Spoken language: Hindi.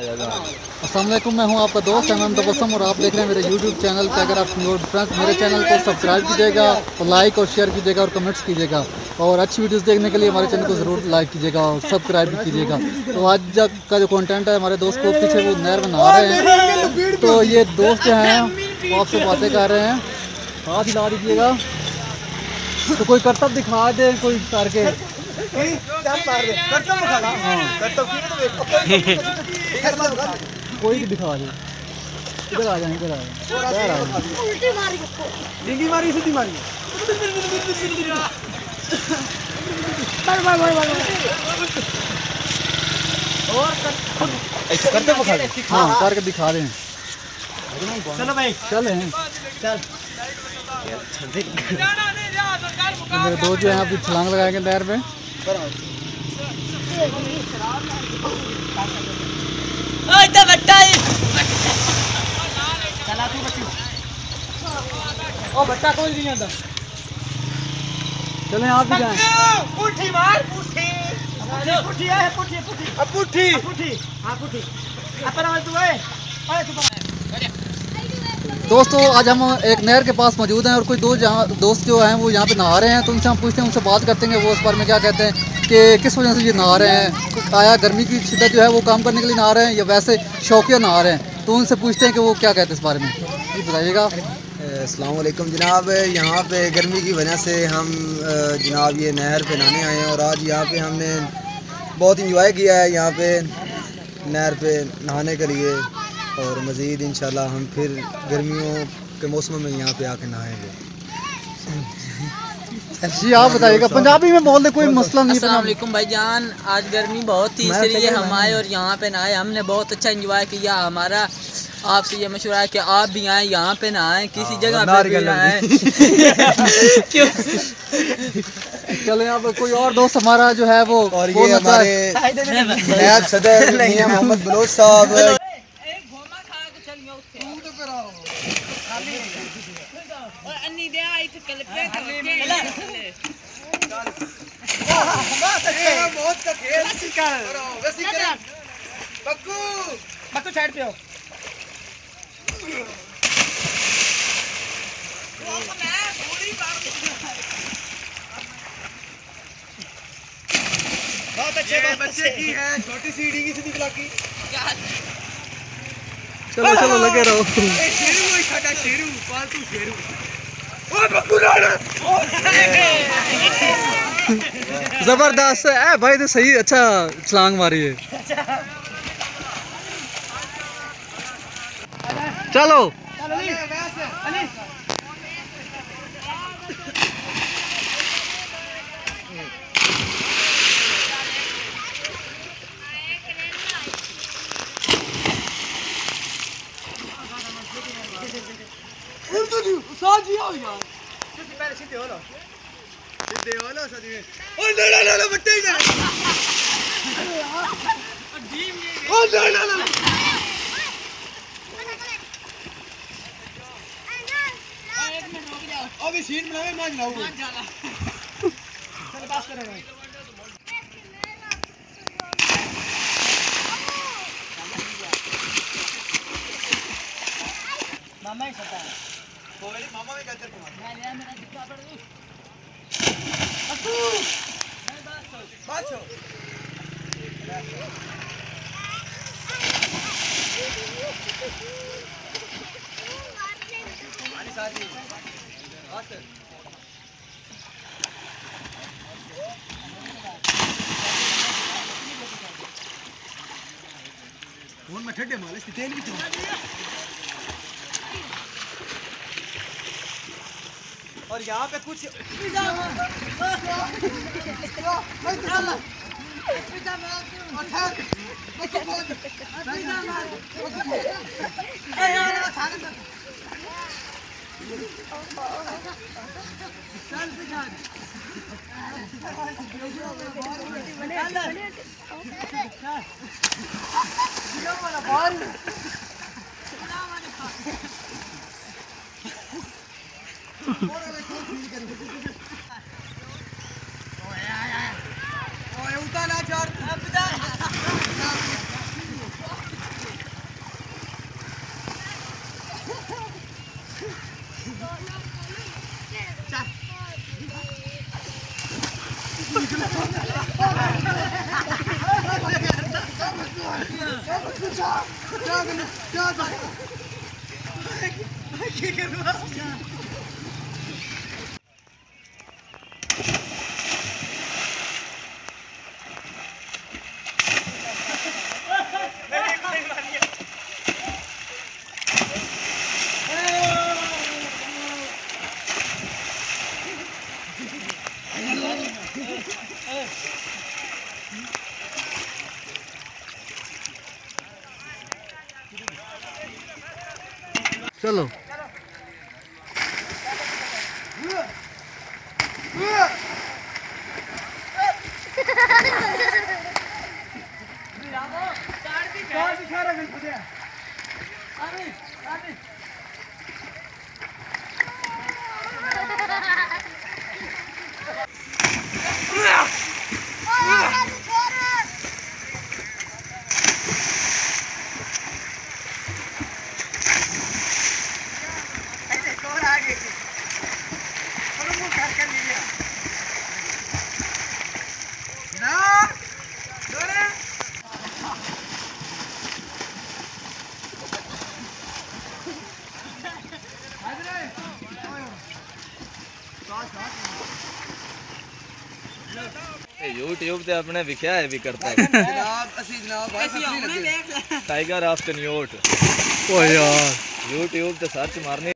अस्सलाम वालेकुम, मैं हूं आपका दोस्त अमन तबस्सुम और आप देख रहे हैं मेरे YouTube चैनल पे। अगर आप फ्रेंड्स मेरे चैनल को सब्सक्राइब कीजिएगा और लाइक और शेयर कीजिएगा और कमेंट्स कीजिएगा और अच्छी वीडियोस देखने के लिए हमारे चैनल को ज़रूर लाइक कीजिएगा और सब्सक्राइब भी कीजिएगा। तो आज का जो कंटेंट है, हमारे दोस्त को पीछे वो नहर में नहा रहे हैं, तो ये दोस्त जो हैं वो आपसे बातें कर रहे हैं। हाथ हिला दीजिएगा, तो कोई करतब दिखा दे, कोई करके कोई भी दिखा दे। इधर आ जाए, इधर आ जाए। उल्टी मारी, डिंगी मारी, सीधी मारी। और करते दिखा दे। हाँ, करके दिखा दें। चलो भाई, चले चल। मेरे दो जो हैं अभी छलांग लगाएंगे नहर पे। ओ बट्टा कोई नहीं आता। चलें आप भी जाएं। पुठी मार, पुठी पुठी है, पुठी पुठी अब पुठी पुठी। हां पुठी अपना तू है। अरे तू दोस्तों, आज हम एक नहर के पास मौजूद हैं और कोई दो दोस्त जो हैं वो यहाँ पे नहा रहे हैं, तो उनसे हम पूछते हैं, उनसे बात करते हैं वो इस बारे में क्या कहते हैं कि किस वजह से ये नहा रहे हैं। आया गर्मी की शिद्दत जो है वो काम करने के लिए नहा रहे हैं या वैसे शौकिया नहा रहे हैं, तो उनसे पूछते हैं कि वो क्या कहते हैं इस बारे में। ये बताइएगा। अस्सलाम वालेकुम जनाब, यहाँ पे गर्मी की वजह से हम जनाब ये नहर पे नहाने आए हैं और आज यहाँ पे हमने बहुत इंजॉय किया है यहाँ पे नहर पे नहाने के लिए, और मज़ीद इंशाल्लाह हम फिर गर्मियों के मौसम में यहाँ पे आके नहाएंगे। जी आप बताइएगा, पंजाबी में बोल दे, कोई मसला नहीं। अस्सलाम वालेकुम भाईजान, आज गर्मी बहुत थी इसलिए हम आए और यहाँ पे नहाए। हमने बहुत अच्छा एंजॉय किया। हमारा आपसे ये मशवरा है कि आप भी आए यहाँ पे नहाएं, किसी जगह पे भी नहाएं। क्यों? चले अब कोई और दोस्त हमारा जो है वो, और ये हमारे नायब सदर मियां मोहम्मद बलोच साहब। बक्कू साइड पे हो। बहुत अच्छे बच्चे की है, छोटी सी डिंगी सीधी की। चलो चलो लगे रहो। शेरू है साडा, शेरू पालतू शेरू। ओ बक्कू जबरदस्त है भाई, तो सही अच्छा छलांग मारी है। चलो अभी सीट बनावे मान जाओ। चल पास करेगा मामा ही सता है। कोई मामा भी गजर को मैं ले मेरा दिखा पड़ दू। अकू मैं बात छो अली साजी बस फोन में ठड्डे माल इसकी तेल भी तो। और यहाँ पे कुछ चलो YouTube ਤੇ ਆਪਣੇ ਵਿਖਿਆ ਹੈ ਵੀ ਕਰਤਾ ਹੈ जनाब असी जनाब भाई फसली लगे ਟਾਈਗਰ ਆਫ ਕਨਿਓਟ ओ यार YouTube ਤੇ ਸਰਚ ਮਾਰਨੀ